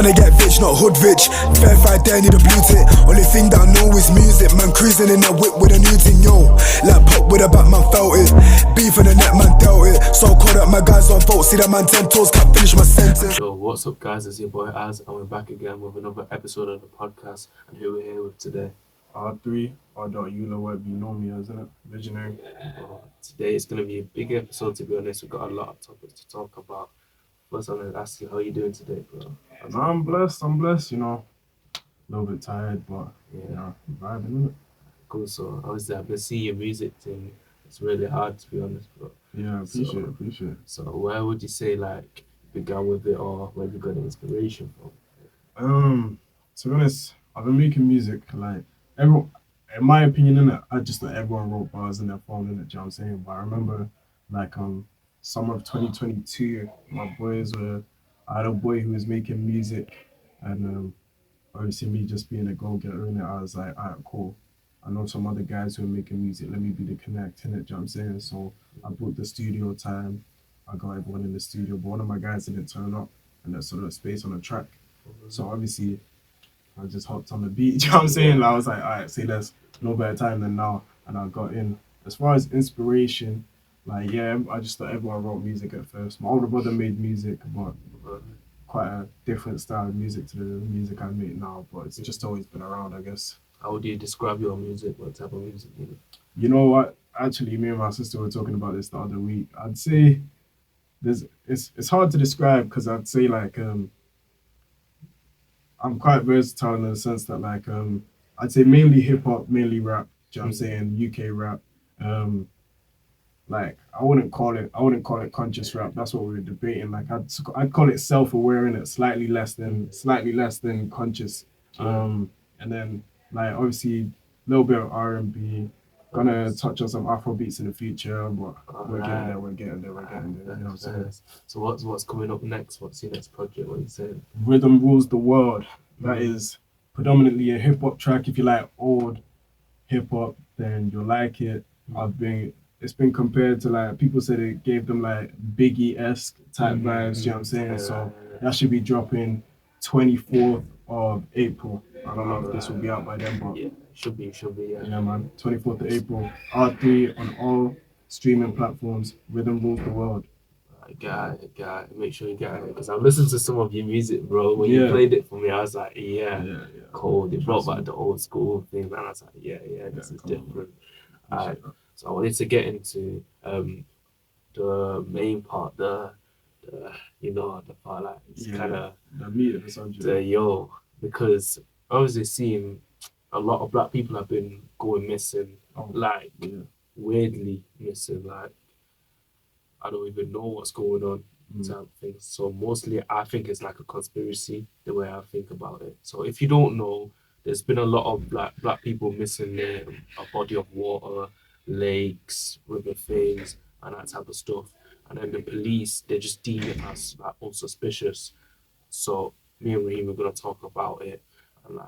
Tryna get rich, not hood rich. Verified there, need a blue tick. Only thing that I know is music. Man cruising in that whip with a new thing, yo. Like pop with a Batman felt it. Beef in the net, man dealt it. So caught up, my guys on vote. See that man 10 toes, can't finish my sentence. Yo, what's up guys, it's your boy Az, and we're back again with another episode of the podcast. And who we're here with today? R3, R.Eula, whatever you know me as, isn't it? Visionary. Today it's going to be a big episode, to be honest. We've got a lot of topics to talk about. First, I'm going to ask you, how you doing today, bro? I'm blessed, you know. A little bit tired, but yeah, vibing, innit? Cool, so obviously I've been seeing your music thing. It's really hard, to be honest, bro. Yeah, appreciate it. So where would you say, like, you began with it, or where you got the inspiration from? To be honest, I've been making music, like, everyone, in my opinion, innit, I just thought everyone wrote bars in their phone, innit, do you know what I'm saying? But I remember, like, summer of 2022, I had a boy who was making music, and obviously me just being a go-getter in it, I was like, alright, cool. I know some other guys who are making music, let me be the connect in it, do you know what I'm saying? So I booked the studio time, I got everyone in the studio, but one of my guys didn't turn up, and there's sort of space on the track. So obviously, I just hopped on the beat, do you know what I'm saying? Like, I was like, alright, say there's no better time than now, and I got in. As far as inspiration, like, yeah, I just thought everyone wrote music at first. My older brother made music, but quite a different style of music to the music I make now, but it's just always been around, I guess. How would you describe your music? What type of music you do? You know what? Actually, me and my sister were talking about this the other week. I'd say it's hard to describe, because I'd say, like, I'm quite versatile in the sense that, like, I'd say mainly hip hop, mainly rap. Do you know what I'm saying? UK rap. Like, I wouldn't call it conscious rap. That's what we were debating. Like, I'd call it self-aware, in it, slightly less than conscious. And then, like, obviously a little bit of R&B. Gonna touch on some Afro beats in the future, but we're getting there. You know what I'm saying? So what's coming up next? What's your next project? What are you saying? Rhythm Rules the World. That is predominantly a hip hop track. If you like old hip hop, then you'll like it. It's been compared to, like, people said it gave them like Biggie-esque type vibes, you know what I'm saying? So that should be dropping 24th of April. I don't know if this will be out by then, but yeah, should be, yeah. Yeah, man. 24th of April. R3 on all streaming platforms. Rhythm Rules the World. Got it. Make sure you get it, because I listened to some of your music, bro. When you played it for me, I was like, cool. They brought back the old school thing, and I was like, this is different. So I wanted to get into the main part, the part, like, it's kind of the meat of the subject. Because obviously seeing a lot of black people have been going missing, weirdly missing, like, I don't even know what's going on, type of things. So mostly I think it's like a conspiracy, the way I think about it. So if you don't know, there's been a lot of black people missing near a body of water, lakes, river things, and that type of stuff. And then the police, they just deem it as, like, unsuspicious. So me and Raheem are going to talk about it. And, like,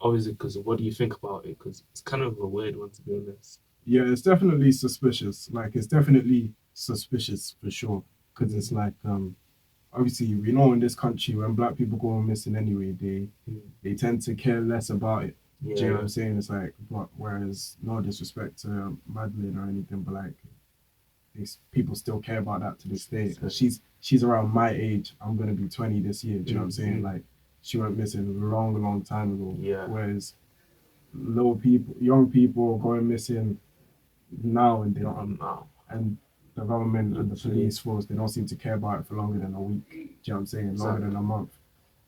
obviously, because what do you think about it? Because it's kind of a weird one, to be honest. Yeah, it's definitely suspicious. Like, it's definitely suspicious for sure. Because it's like, obviously, we know in this country, when black people go missing anyway, they tend to care less about it. Do you know what I'm saying? It's like, whereas, no disrespect to Madeline or anything, but, like, these people still care about that to this day. Because she's around my age. I'm gonna be 20 this year. Do you know what I'm saying? Like, she went missing a long time ago. Yeah. Whereas young people going missing now, and they don't know. And the government and the police force, they don't seem to care about it for longer than a week. Do you know what I'm saying? Longer than a month.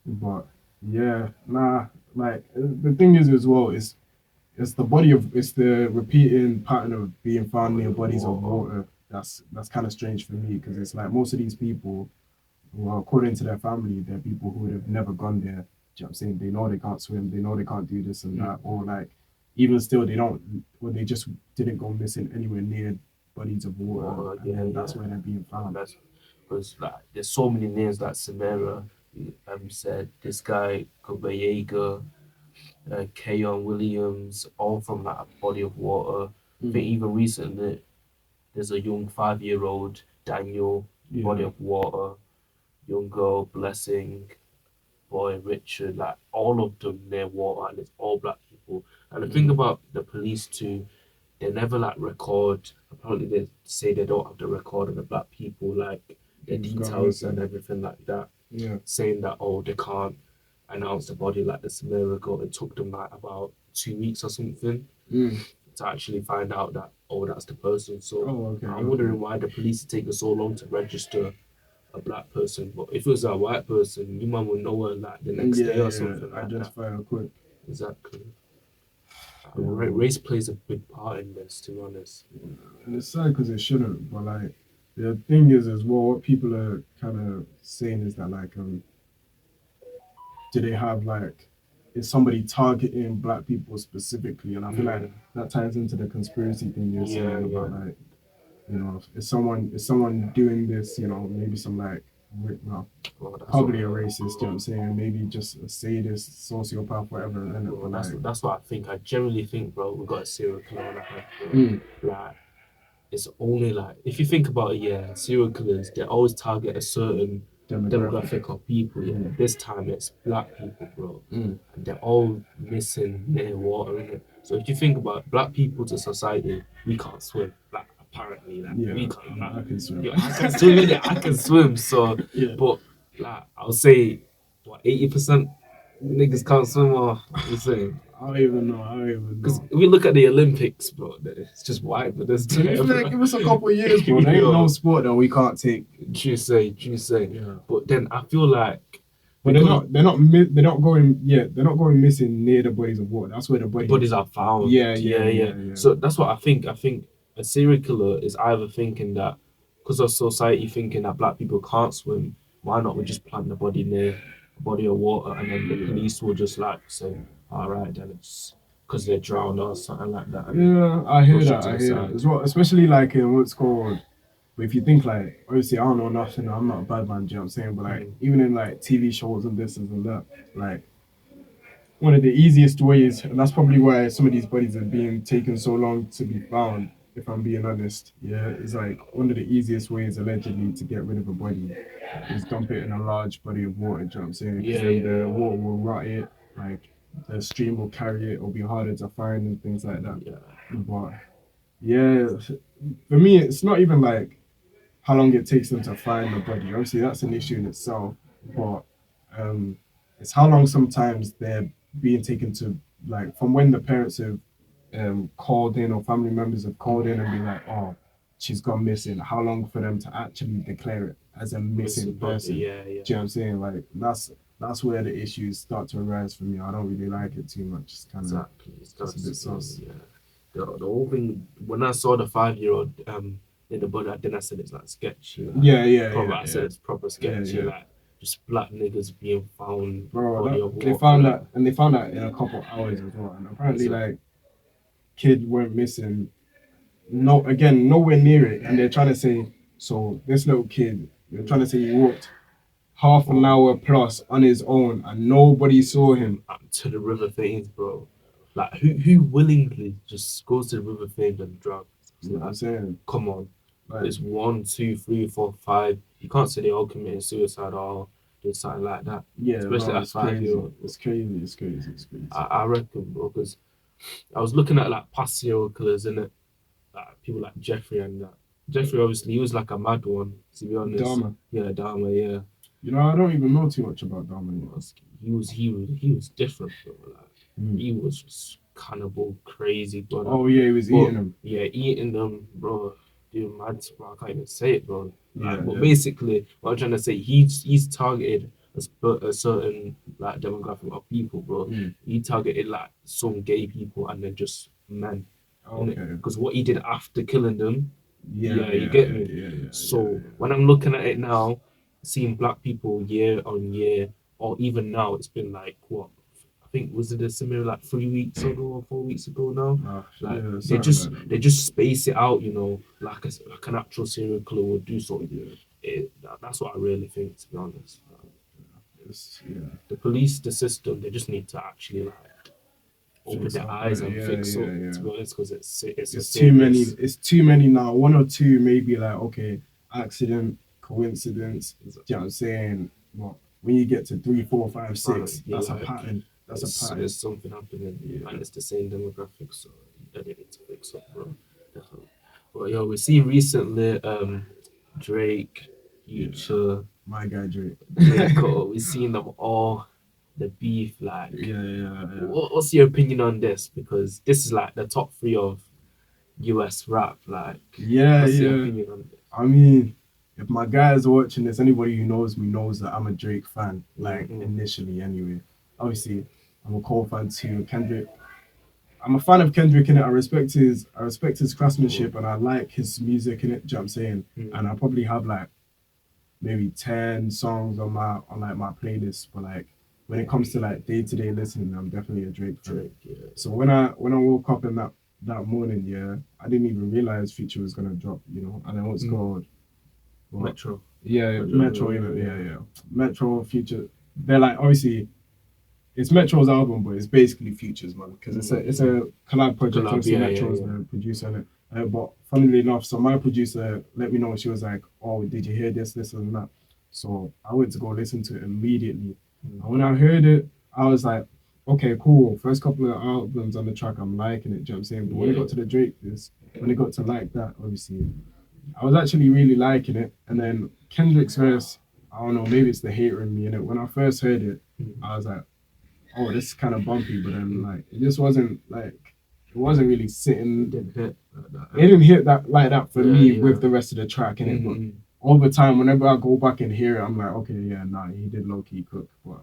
But like, the thing is as well, it's the repeating pattern of being found near bodies of water. That's kind of strange for me, because it's like most of these people, well, according to their family, they're people who would have never gone there. Do you know what I'm saying? They know they can't swim, they know they can't do this and that, or, like, even still they just didn't go missing anywhere near bodies of water, and that's where they're being found. Because, like, there's so many names, like Samara, said, this guy, Kobayega, Keon Williams, all from, like, a body of water. I think even recently, there's a young 5-year-old, Daniel, body of water, young girl, Blessing, Boy, Richard, like all of them near water, and it's all black people. And the thing about the police too, they never like record. Apparently, they say they don't have the record of the black people, like their Who's gone details and missing. everything like that. Yeah. Saying that they can't announce the body like this a year ago. It took them like about 2 weeks or something to actually find out that that's the person. So I'm wondering why the police are taking so long to register a black person. But if it was a white person, you man would know her like the next day or something like that. Identify her quick. Exactly. Race plays a big part in this, to be honest. And it's sad because it shouldn't, but like the thing is as well, what people are kind of saying is that like do they have like, is somebody targeting black people specifically? And I feel like that ties into the conspiracy thing you're saying about like, you know, is someone doing this, you know, maybe some like, well, probably a racist, you know what I'm saying? Maybe just a sadist, sociopath, whatever. That's what I think. I generally think, bro, we got a serial killer on our hands. Like, it's only like, if you think about it, serial killers, they always target a certain demographic of people. This time it's black people, bro, and they're all missing near water, innit? So if you think about black people to society, we can't swim. Like, apparently, like, we can't. Like, I can swim. I can swim, innit? I can swim. So, but like, I'll say, what, 80% niggas can't swim, or you saying? I don't even know. Because if we look at the Olympics, bro, it's just white, but there's give us a couple of years, bro. There ain't no sport that we can't take. True say. Yeah. But then I feel like, but they're not going missing near the bodies of water. That's where the bodies are found. Yeah. So that's what I think. I think a serial killer is either thinking that because of society thinking that black people can't swim, why not we just plant the body near a body of water, and then the police will just like say, all right, then it's because they're drowned or something like that. Yeah, I hear that as well, especially like in what's called. But if you think like, obviously I don't know nothing, I'm not a bad man, do you know what I'm saying? But like even in like TV shows and this and that, like one of the easiest ways, and that's probably why some of these bodies are being taken so long to be found, if I'm being honest, is like one of the easiest ways allegedly to get rid of a body is dump it in a large body of water, do you know what I'm saying? The water will rot it, like the stream will carry it, it'll be harder to find and things like that. But for me, it's not even like how long it takes them to find the body. Obviously, that's an issue in itself, but it's how long sometimes they're being taken to, like, from when the parents have called in or family members have called in and be like, oh, she's gone missing. How long for them to actually declare it as a missing person? Do you know what I'm saying? Like, that's where the issues start to arise for me. I don't really like it too much. It's kind of it's a bit sus. The whole thing, when I saw the 5-year-old in the body, then I said it's like sketchy. Like, I said it's proper sketchy. Like, just black niggas being found. Bro, they found that in a couple of hours as well. And apparently, like, kid went missing. Nowhere near it. And they're trying to say, so this little kid, they're trying to say he walked half an hour plus on his own and nobody saw him. To the River Thames, bro. Like, who willingly just goes to the River Thames and drugs? You know what I'm saying? Come on. Like, it's 1, 2, 3, 4, 5. You can't say they all committed suicide or did something like that. Yeah, especially at 5-year-old. It's crazy. I reckon, bro, because I was looking at like past serial killers, innit? Like, people like Jeffrey and that. Jeffrey, obviously, he was like a mad one, to be honest. Dahmer, yeah. You know, I don't even know too much about Dahmer. He was different, bro. Like, he was just cannibal, crazy, bro. Oh yeah, he was eating them. Yeah, eating them, bro. Dude, mad, bro. I can't even say it, bro. But basically, what I'm trying to say, he's targeted a certain like demographic of people, bro. He targeted like some gay people and then just men. Okay. Because what he did after killing them, you get me. So when I'm looking at it now, seeing black people year on year, or even now, it's been like what? I think was it a similar like 3 weeks ago or 4 weeks ago now? They just space it out, you know, like an actual serial killer would do. So that's what I really think, to be honest. The police, the system, they just need to actually like open their eyes and fix up. To be honest, because it's too many. It's too many now. 1 or 2 maybe like okay, accident, coincidence. Do you know what I'm saying? Well, when you get to 3, 4, 5, 6, Yeah, that's a like, pattern. That's a pattern. It's something happening, Yeah. and it's the same demographic, so that they need to fix up, bro. Definitely. But yo, we see recently, Drake, Future, My guy Drake. we seen them all, the beef, like. Yeah. What's your opinion on this? Because this is like the top three of US rap, like. Yeah, What's your yeah. opinion on this? I mean, if my guys are watching this, anybody who knows me knows that I'm a Drake fan. Like initially, anyway. Obviously, I'm a Cole fan too. Kendrick. I'm a fan of Kendrick in it. I respect his craftsmanship and I like his music in it. Do you know what I'm saying? And I probably have like maybe 10 songs on my playlist. But like when it comes to like day-to-day listening, I'm definitely a Drake fan. Yeah. So when I woke up in that morning, yeah, I didn't even realize Future was gonna drop, you know, and then what's called Metro. Metro, yeah. Metro, Future. They're like obviously it's Metro's album, but it's basically Future's, man, because it's a collab project. Obviously, Metro's the producer in it. But funnily enough, so my producer let me know. She was like, "Oh, did you hear this, and that?" So I went to go listen to it immediately. And when I heard it, I was like, "Okay, cool." First couple of albums on the track, I'm liking it. Do you know what I'm saying? But when it got to the Drake, when it got to like that, obviously, I was actually really liking it. And then Kendrick's verse, I don't know, maybe it's the hater in me. And when I first heard it, I was like, oh, this is kind of bumpy, but then like it just wasn't like it wasn't really sitting. It didn't hit that like that for me with the rest of the track in it. But over time, whenever I go back and hear it, I'm like, okay, yeah, nah, he did low key cook, but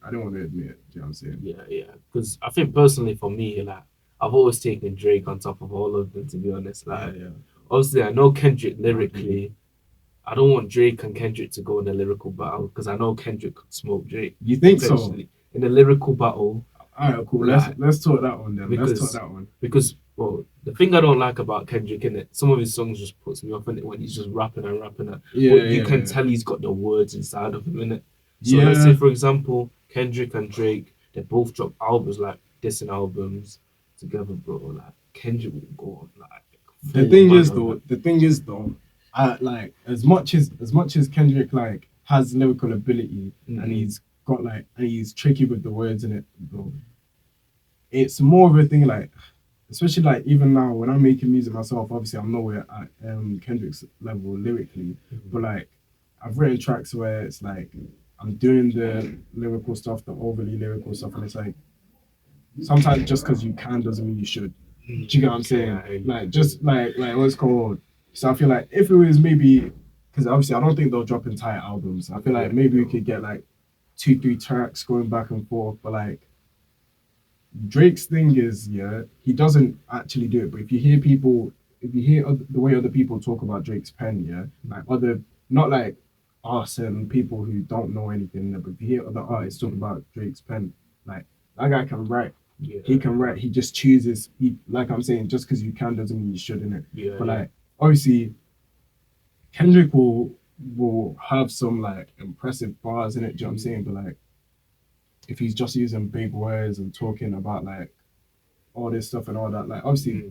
I don't want to admit it. Do you know what I'm saying? Yeah. Because I think personally for me, like I've always taken Drake on top of all of them. To be honest, like obviously I know Kendrick lyrically. I don't want Drake and Kendrick to go in a lyrical battle because I know Kendrick could smoke Drake. You think so? In a lyrical battle. All right, cool. Let's talk that one then. Let's talk that one. Because, well, the thing I don't like about Kendrick, in it, some of his songs just puts me off in it when he's just rapping. Yeah, but you can tell he's got the words inside of him in it. So let's say, for example, Kendrick and Drake, they both drop albums like dissing albums together, bro. Like Kendrick will go on like. The thing is though, I like as much as Kendrick like has lyrical ability and he's got like and he's tricky with the words in it, bro. It's more of a thing like, especially like even now when I'm making music myself, obviously I'm nowhere at Kendrick's level lyrically, but like I've written tracks where it's like I'm doing the lyrical stuff, the overly lyrical stuff, and it's like sometimes just because you can doesn't mean you should. Do you get what I'm saying? Like just like what's called. So I feel like if it was maybe because obviously I don't think they'll drop entire albums. I feel like maybe we could get like 2-3 tracks going back and forth, but like Drake's thing is, he doesn't actually do it. But if you hear the way other people talk about Drake's pen, like not like us and people who don't know anything, but if you hear other artists talk about Drake's pen, like that guy can write. He can write. He just chooses. Like I'm saying, just because you can doesn't mean you should, innit? But like obviously, Kendrick will have some like impressive bars in it. Do you know what I'm saying? But like, if he's just using big words and talking about like all this stuff and all that, like obviously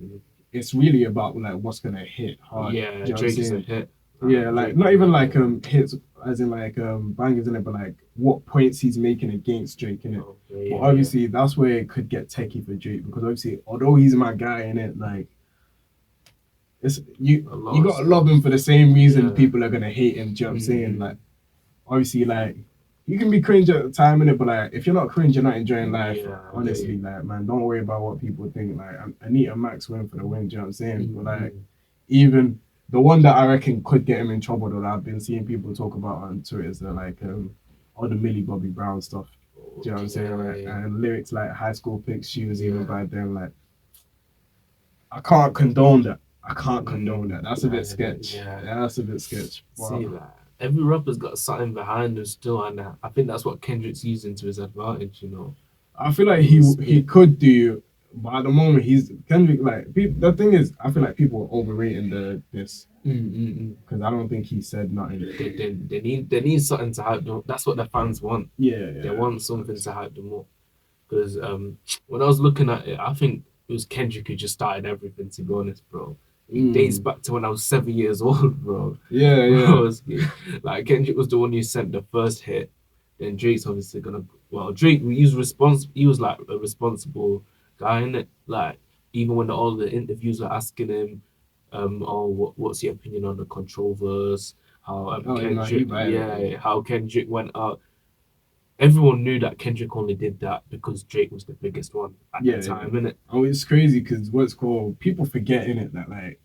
it's really about like what's gonna hit hard. Yeah, Drake is a hit. Yeah, like not even like hits as in like bangers in it, but like what points he's making against Drake in it. But obviously that's where it could get techie for Drake because obviously although he's my guy in it, like it's you gotta love him for the same reason people are gonna hate him. Do you know what I'm saying? Like obviously like you can be cringe at the time in it, but like if you're not cringe, you're not enjoying life. Honestly, like man, don't worry about what people think. Like Anita Max win for the win. Do you know what I'm saying? But like even the one that I reckon could get him in trouble that I've been seeing people talk about on Twitter is like all the Millie Bobby Brown stuff. Do you know what I'm saying? Like, and lyrics like high school pics, she was even by then. Like I can't condone that. That's a bit sketch. That's a bit sketch. Wow. See that. Every rapper's got something behind them still, and I think that's what Kendrick's using to his advantage, you know. I feel like he could do, but at the moment Kendrick. Like the thing is, I feel like people are overrating this because I don't think he said nothing. They need something to hype them. That's what the fans want. They want something to hype them up. Because when I was looking at it, I think it was Kendrick who just started everything. To be honest, bro. It dates back to when I was 7 years old, bro. Yeah. Like Kendrick was the one who sent the first hit, then Drake's obviously gonna. Well, Drake, he was like a responsible guy in it. Like even when all the interviews were asking him, oh, what's your opinion on the controversy? How Oh, you know, he Kendrick, right. yeah, how Kendrick went out. Everyone knew that Kendrick only did that because Drake was the biggest one at Yeah, the time, innit? Oh, it's crazy because what's called people forget in it that like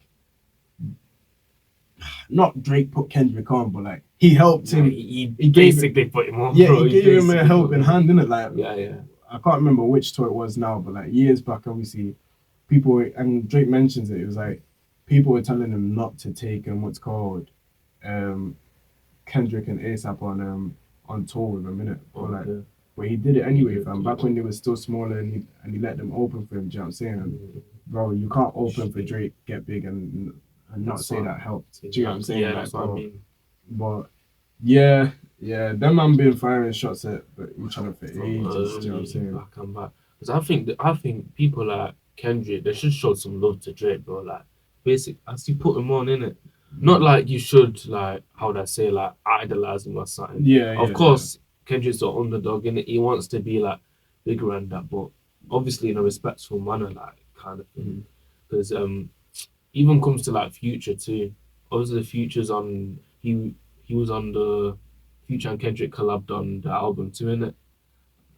not Drake put Kendrick on, but like he helped him. He basically put him on. Yeah, Bro. he gave him a basically helping put him on. hand in it. Like Yeah. I can't remember which tour it was now, but like years back, obviously, people and Drake mentions it. It was like people were telling him not to take what's called Kendrick and ASAP on tour with him, innit? But like, Okay. but he did it anyway, did, fam. yeah. Back when they were still smaller, and he let them open for him. Do you know what I'm saying? And, bro, you can't open for Drake, get big, and not That's say what- that helped. Do you know what I'm saying? Yeah, Like, that's what bro, I mean. but yeah, them man been firing shots at each other for From ages. Do you know what I'm early saying? back and back. Because I think people like Kendrick, they should show some love to Drake, bro. Like basic as you put him on, innit? Not like you should like how would I say like idolize him or something. Yeah, Of course, Kendrick's the underdog and he wants to be like bigger and that, but obviously in a respectful manner, like kind of thing. Because even comes to like Future too. Obviously the Future's on he was on the Future and Kendrick collabed on the album too, innit?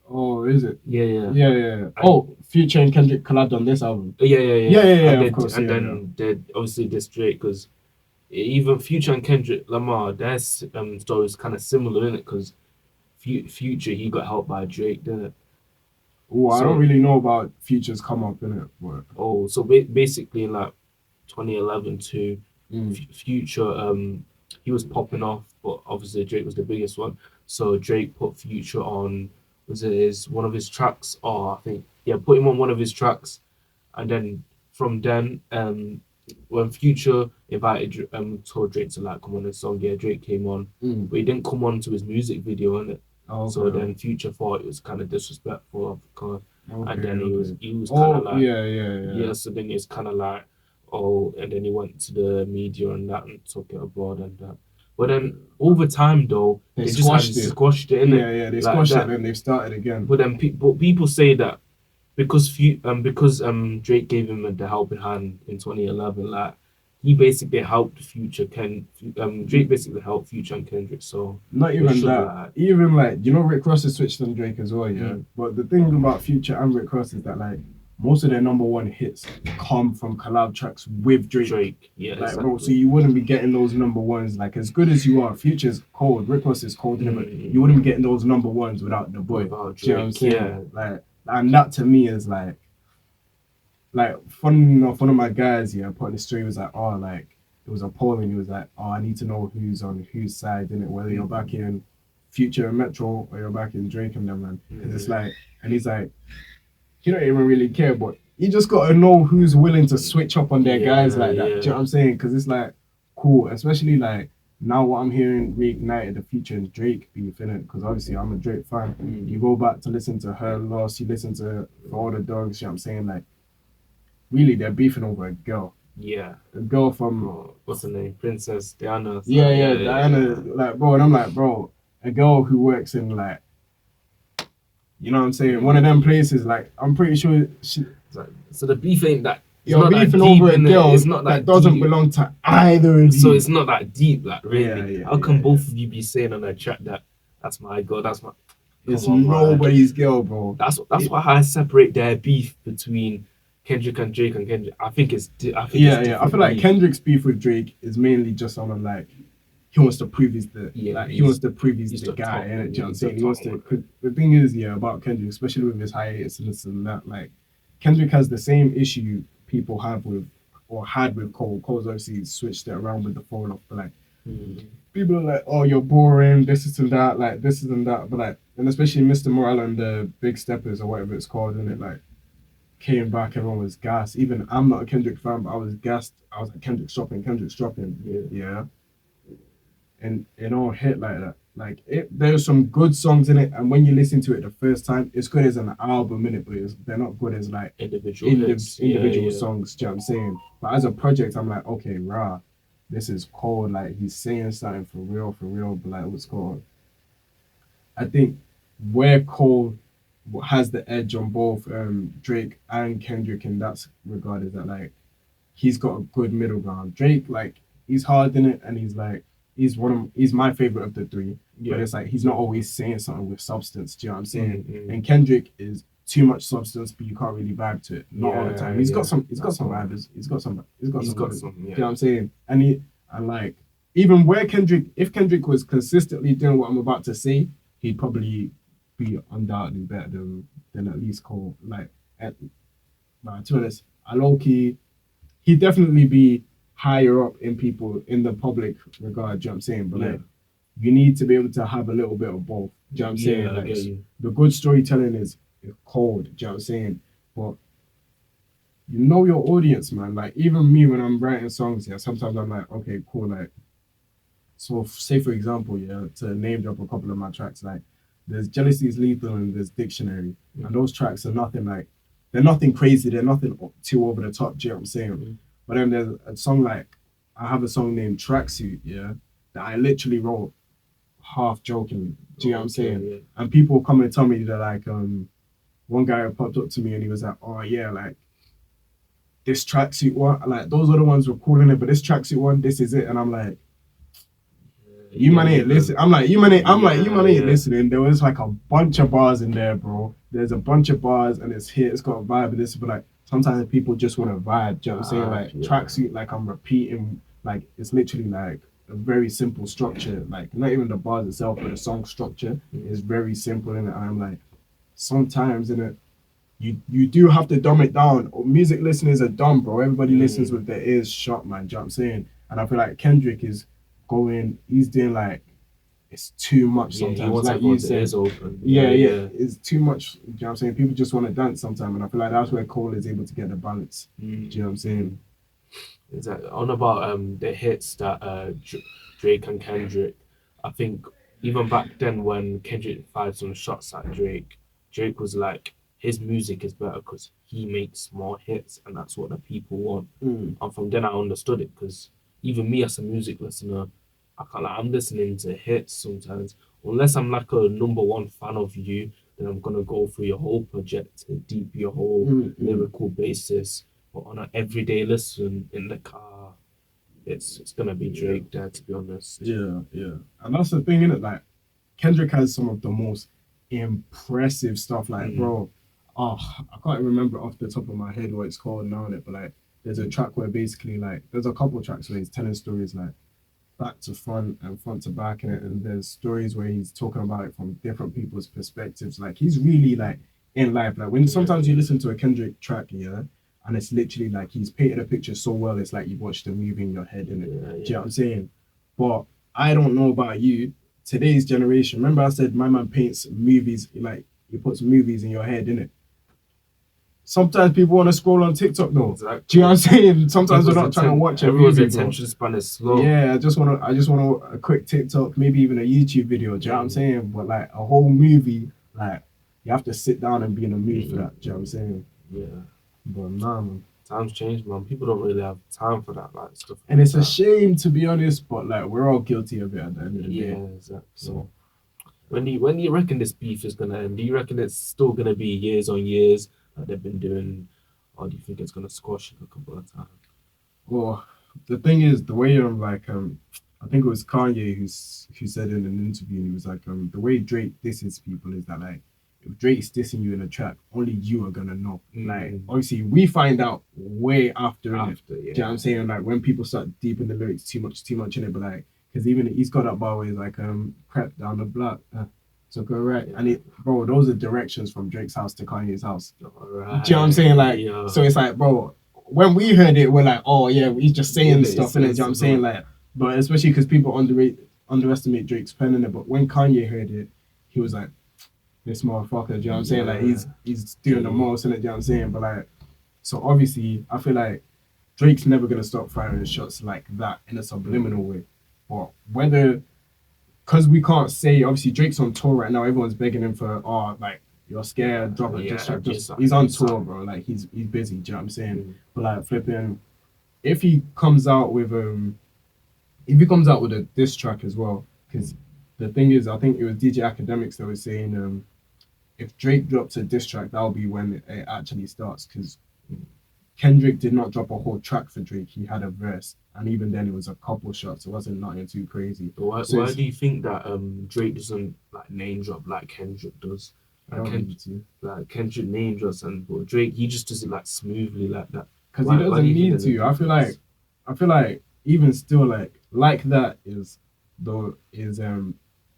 Oh, is it? Yeah. Yeah. Oh, Future and Kendrick collabed on this album. Yeah. Yeah, And of course. And then they obviously this Drake because even Future and Kendrick Lamar, their story is kind of similar in it because Future he got helped by Drake, didn't it? Oh, I don't really know about Future's come up in it, but So basically in like 2011 to Future he was popping off, but obviously Drake was the biggest one. So Drake put Future on one of his tracks, or I think put him on one of his tracks, and then from then when Future invited told Drake to like come on his song, Drake came on, but he didn't come on to his music video in it. Okay. So then Future thought it was kind of disrespectful of course, and then he was Oh, kind of like yeah. So then it's kind of like and then he went to the media and that and took it abroad and that. But then over time though, they just squashed it, innit? Yeah, they like squashed that. it and they've started again. But then people say that because Drake gave him the helping hand in 2011, like he basically helped Future Drake basically helped Future and Kendrick. So not even that, even like Rick Ross has switched on Drake as well, yeah. But the thing about Future and Rick Ross is that like most of their number one hits come from collab tracks with Drake. Yeah, like exactly. bro, so you wouldn't be getting those number ones. Like as good as you are, Future's cold, Rick Ross is cold, but you wouldn't be getting those number ones without the boy. Without Drake, do you know what I'm saying? Like, and that to me is like funny enough, one of my guys put in the story was like, oh, like it was a poll and he was like, oh, I need to know who's on whose side, innit? Whether you're back in Future and Metro or you're back in Drake and them, man. Because it's like, and he's like, he don't even really care, but you just gotta know who's willing to switch up on their guys like that. Do you know what I'm saying? Because it's like cool, especially like now what I'm hearing reignited the Future and Drake beef in it. Because obviously I'm a Drake fan. You go back to listen to Her Loss, you listen to For All the Dogs. You know what I'm saying? Like really, they're beefing over a girl. Yeah, a girl from what's her name, Princess Diana. Yeah, Diana. Like bro, and I'm like bro, a girl who works in like. You know what I'm saying? One of them places, like, I'm pretty sure so the beef ain't that. You're beefing over a girl it's not that doesn't deep. belong to either of you. So it's not that deep, like, really. Yeah, How can both of you be saying on a track that that's my girl, that's my... It's nobody's girl, bro. That's why I separate their beef between Kendrick and Drake and Kendrick. I think it's I feel like Kendrick's beef with Drake is mainly just on like, he wants to prove he's the he wants to prove he's the guy, and you know what I'm saying? He wants to. The thing is, about Kendrick, especially with his hiatus and this and that, like Kendrick has the same issue people have with or had with Cole. Cole's obviously switched it around with the fall off, but like people are like, oh, you're boring, this and that, like this and that, but like, and especially Mr. Morale and the Big Steppers or whatever it's called, and it like came back, everyone was gassed. Even I'm not a Kendrick fan, but I was gassed. I was like, Kendrick's dropping. Yeah. And it all hit like that. Like there's some good songs in it, and when you listen to it the first time, it's good as an album in it, but they're not good as like individual songs. Do you know what I'm saying? But as a project, I'm like, okay, rah, this is cold. Like he's saying something for real. But like, what's called? I think where Cole has the edge on both Drake and Kendrick in that regard is that like he's got a good middle ground. Drake, like, he's hard in it, and he's my favorite of the three. But it's like he's not always saying something with substance. Do you know what I'm saying? Mm-hmm. And Kendrick is too much substance, but you can't really vibe to it. Not all the time. He's got some vibes. He's got some. Do you know what I'm saying? And like even where if Kendrick was consistently doing what I'm about to say, he'd probably be undoubtedly better than at least Cole. Like, to be honest, I low key. He'd definitely be higher up in people in the public regard, do you know what I'm saying? But like you need to be able to have a little bit of both. Do you know what I'm saying? Like the good storytelling is cold, do you know what I'm saying? But you know your audience, man. Like even me when I'm writing songs, sometimes I'm like, okay, cool, like so say for example, to name drop a couple of my tracks, like there's Jealousy is Lethal and there's Dictionary. And those tracks are nothing like they're nothing crazy, they're nothing too over the top, do you know what I'm saying? Mm-hmm. But then there's a song like, I have a song named Tracksuit, that I literally wrote half jokingly, do you know what I'm saying? Yeah. And people come and tell me that like, one guy popped up to me and he was like, oh yeah, like, this tracksuit one, like those other ones were cool in it, but this tracksuit one, this is it. And I'm like, you man ain't listening. I'm like, you man ain't listening. There was like a bunch of bars in there, bro. There's a bunch of bars and it's got a vibe and this, but like sometimes people just want to vibe. Do you know what I'm saying? Like tracksuit, like I'm repeating, like it's literally like a very simple structure. Like not even the bars itself, but the song structure is very simple in it. And I'm like, sometimes in it, you do have to dumb it down. Music listeners are dumb, bro. Everybody listens with their ears shut, man. Do you know what I'm saying? And I feel like Kendrick is he's doing like, it's too much sometimes. He wants like you said, open. It's too much. Do you know what I'm saying? People just want to dance sometimes, and I feel like that's where Cole is able to get the balance. Do you know what I'm saying? Exactly. On about the hits that Drake and Kendrick, I think even back then when Kendrick fired some shots at Drake was like, his music is better because he makes more hits, and that's what the people want. And from then I understood it, because even me as a music listener, I'm listening to hits sometimes. Unless I'm like a number one fan of you, then I'm gonna go through your whole project, deep your whole lyrical basis. But on an everyday listen in the car, it's gonna be Drake there, to be honest. Yeah. And that's the thing, innit? Like Kendrick has some of the most impressive stuff. Like, bro, I can't remember off the top of my head what it's called now, but like there's a track where basically like there's a couple of tracks where he's telling stories like back to front and front to back in it, and there's stories where he's talking about it from different people's perspectives. Like he's really like in life. Like when sometimes you listen to a Kendrick track, and it's literally like he's painted a picture so well, it's like you watched a movie in your head in it. Do you know what I'm saying? But I don't know about you, today's generation. Remember I said my man paints movies, like he puts movies in your head, innit? Sometimes people want to scroll on TikTok though. Exactly. Do you know what I'm saying? Sometimes they're not trying to watch a movie. Everyone's attention span is slow. Yeah, I just want a quick TikTok, maybe even a YouTube video. Do you know what I'm saying? But like a whole movie, like you have to sit down and be in a mood for that. Do you know what I'm saying? Yeah. But nah, man. Times change, man. People don't really have time for that like stuff. And it's a shame, to be honest, but like we're all guilty of it at the end of the day. Yeah, exactly. So when do you reckon this beef is gonna end? Do you reckon it's still gonna be years on years that they've been doing, or do you think it's gonna squash it a couple of times? Well, the thing is, the way I think it was Kanye who said in an interview, and he was like, the way Drake disses people is that like if Drake's dissing you in a track, only you are gonna know. Like obviously we find out way after it. Do you know what I'm saying? Like when people start deep in the lyrics too much in it, but like because even he's got that bar where he's like crept down the block. Took her right, and bro, those are directions from Drake's house to Kanye's house. Right. Do you know what I'm saying? Like, so it's like, bro, when we heard it, we're like, oh yeah, he's just saying stuff in it. Do you know what I'm saying? Like, but especially because people underestimate Drake's pen in it. But when Kanye heard it, he was like, this motherfucker. Do you know what I'm saying? Like, he's doing the most in it. Do you know what I'm saying? But like, so obviously, I feel like Drake's never gonna stop firing shots like that in a subliminal way. But whether because we can't say, obviously Drake's on tour right now, everyone's begging him for, like, you're scared, drop it, he's on tour, bro, like, he's busy, do you know what I'm saying? But, like, flipping, if he comes out with a diss track as well, because the thing is, I think it was DJ Academics that was saying, if Drake drops a diss track, that'll be when it actually starts. Because Kendrick did not drop a whole track for Drake. He had a verse, and even then, it was a couple shots. It wasn't nothing too crazy. Why do you think that Drake doesn't like name drop like Kendrick does? Like Kendrick name drops, but Drake he just does it like smoothly like that. Because he doesn't need to. I feel like even still like that is the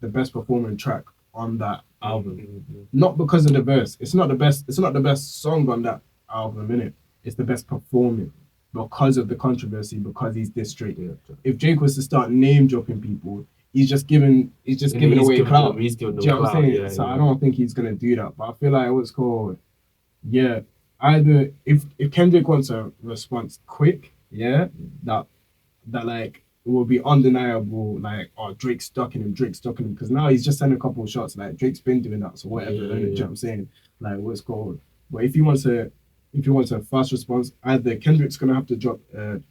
best performing track on that album. Mm-hmm. Not because of the verse. It's not the best song on that album, innit? It's the best performing because of the controversy, because he's this Drake. Yeah. If Drake was to start name dropping people, he's just giving away clout. He's giving them Do you know what I'm saying? Yeah, so I don't think he's gonna do that. But I feel like what's called, yeah, either if Kendrick wants a response quick, yeah, that like it will be undeniable, like, oh, Drake's stuck in him, because now he's just sending a couple of shots, like Drake's been doing that, so whatever. Yeah. Do you know what I'm saying? Like what's called. But if he wants a fast response, either Kendrick's gonna have to drop a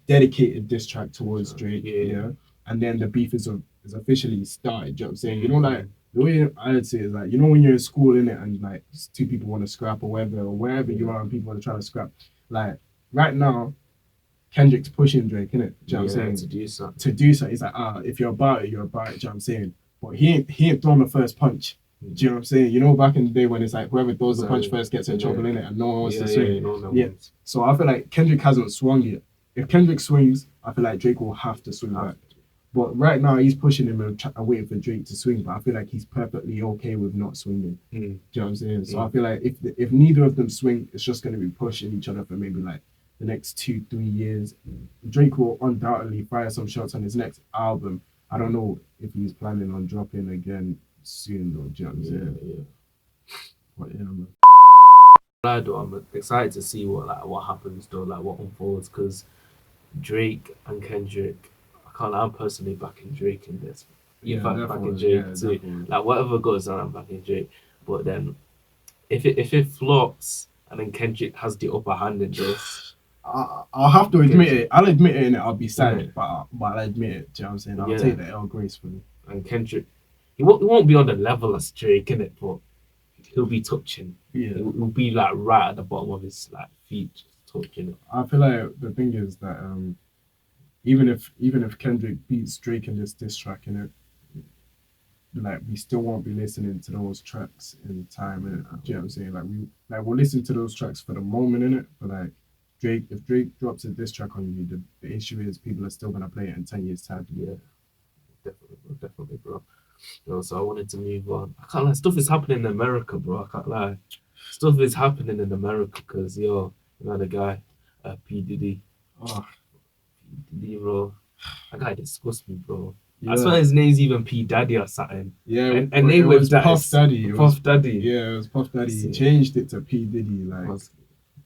dedicated diss track towards Drake, yeah, and then the beef is officially started. Do you know what I'm saying? You know, like the way I'd say is like, you know, when you're in school in it and like two people want to scrap or wherever you are and people want to try to scrap. Like right now, Kendrick's pushing Drake, innit? Do you know what I'm saying? To do something. He's like, if you're about it, you're about it. Do you know what I'm saying? But he ain't thrown the first punch. Do you know what I'm saying? You know, back in the day when it's like whoever throws the punch first gets in trouble in it, and no one wants to swing. Yeah. So I feel like Kendrick hasn't swung yet. If Kendrick swings, I feel like Drake will have to swing back. But right now he's pushing him and waiting for Drake to swing. But I feel like he's perfectly okay with not swinging. Do you know what I'm saying? So I feel like if neither of them swing, it's just going to be pushing each other for maybe like the next 2-3 years. Drake will undoubtedly fire some shots on his next album. I don't know if he's planning on dropping again soon though. Do you know what I'm saying? But yeah, man. I'm excited to see what happens though, like what unfolds, because Drake and Kendrick, I'm personally backing Drake in this. Backing Drake too. Definitely. Like whatever goes on, I'm backing Drake. But then if it flops and then Kendrick has the upper hand in this, I'll have to admit it. I'll admit it, and I'll be sad, but I'll admit it. Do you know what I'm saying? I'll take the L gracefully. And Kendrick, he won't be on the level as Drake, innit? But he'll be touching. Yeah, he'll be like right at the bottom of his like feet, just touching it. I feel like the thing is that even if Kendrick beats Drake in this diss track, innit, like we still won't be listening to those tracks in time, innit? Do you know what I'm saying? We'll listen to those tracks for the moment, innit? But like if Drake drops a diss track on you, the issue is people are still gonna play it in 10 years' time. Yeah, definitely, bro. So I wanted to move on. I can't lie, stuff is happening in America, bro. I can't lie. Stuff is happening in America because, the guy, P. Diddy. Oh. P. Diddy, bro. That guy disgusts me, bro. Yeah. I swear his name's even P. Daddy or something. Yeah, and name was Puff Daddy. Puff Daddy. Yeah, it was Puff Daddy. He changed it to P. Diddy,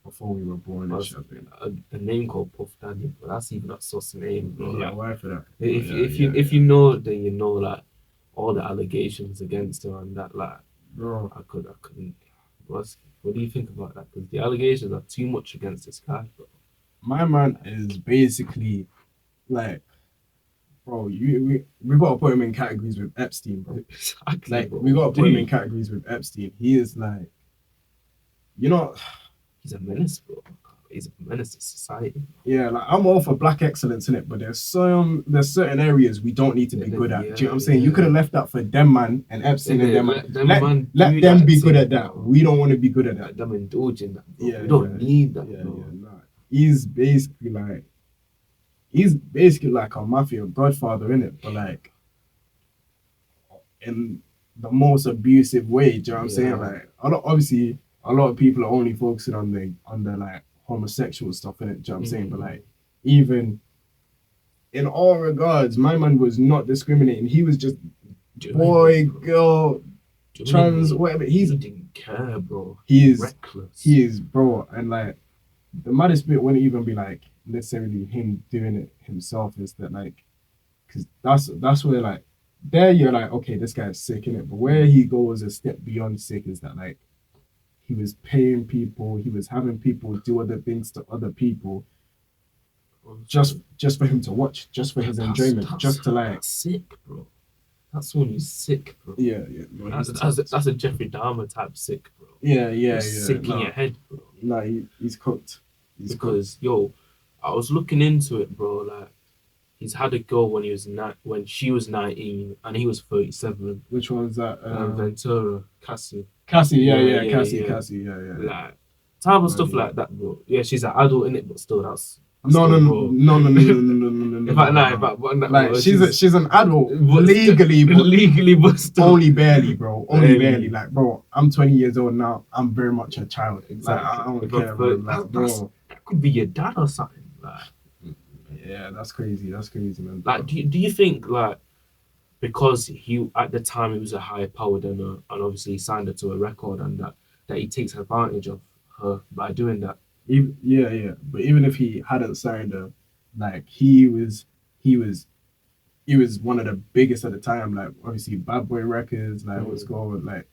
before we were born. A name called Puff Daddy, but that's even a sus name, bro. Yeah, why for that? If you know, then you know, like, all the allegations against her and that, like, bro, I couldn't. What do you think about that? Because the allegations are too much against this guy, bro. My man is basically like, bro, we gotta put him in categories with Epstein, bro. Exactly, like, bro. we gotta put him in categories with Epstein. He is like, he's a menace, bro. He's a menace to society. Yeah, like I'm all for black excellence in it, but there's certain areas we don't need to be good at. Do you know what I'm saying? You could have left that for them man and Epstein and them man. Let them be good at that. We don't want to be good at that. Them indulge in that. Bro. Yeah, we don't need that. Yeah, bro. Nah. He's basically like a mafia godfather in it, but like in the most abusive way. Do you know what I'm saying? Like obviously a lot of people are only focusing on the like homosexual stuff in it. Do you know what I'm saying? But like even in all regards, my man was not discriminating. He was just boy, girl, trans, whatever. He didn't care, bro. He is reckless. He is, bro, and like the maddest bit wouldn't even be like necessarily him doing it himself. Is that like, because that's where like there you're like, okay, this guy's sick in it. But where he goes a step beyond sick is that like he was paying people, he was having people do other things to other people, just for him to watch, just for his enjoyment, just to like. That's sick, bro. That's when you're sick, bro. Yeah. No, That's a Jeffrey Dahmer type sick, bro. yeah. You're sick in Nah, your head, bro. nah, he's cooked. He's cooked. Because yo, I was looking into it, bro. Like he's had a girl when when she was 19 and he was 37. Which one's that? Ventura, Cassie. Cassie, Yeah, Cassie, yeah. Like type of stuff Yeah. like that, bro. Yeah, she's an adult in it, but still, that's No, still, no, bro. no. In fact, nah, but Like bro, she's an adult but legally, but legally, but still. only barely, bro. Only Barely. barely. Like, bro, I'm 20 years old now. I'm very much a child. Exactly. Like, I don't But- care, but bro. Like, that's- bro. that could be your dad or something. Yeah, that's crazy. That's crazy, man. Like, do you think like because he at the time he was a higher powered and obviously he signed her to a record and that he takes advantage of her by doing that? Yeah. But even if he hadn't signed her, like he was one of the biggest at the time. Like obviously Bad Boy Records, like what's called, like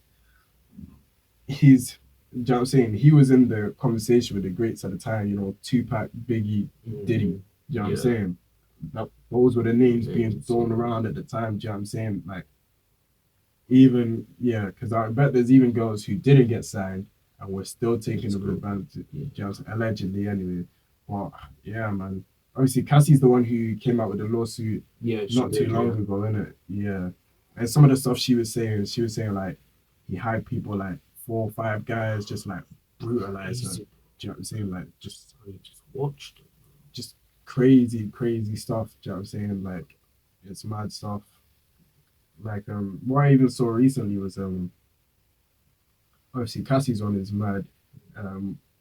he's. Do you know what I'm saying? He was in the conversation with the greats at the time. You know, Tupac, Biggie, Diddy. You know what I'm saying? Those were the names being thrown around at the time. Do you know what I'm saying? Like, even, because I bet there's even girls who didn't get signed and were still taking the advantage. You know what I'm saying? Allegedly, anyway. But, yeah, man. Obviously, Cassie's the one who came out with the lawsuit not too long ago, innit? Yeah. And some of the stuff she was saying, like, he hired people, like, 4 or 5 guys, just, like, brutalize her. Do you know what I'm saying? Like, just watched. Just crazy stuff. Do you know what I'm saying? Like, it's mad stuff. Like, what I even saw recently was obviously Cassie's one is mad.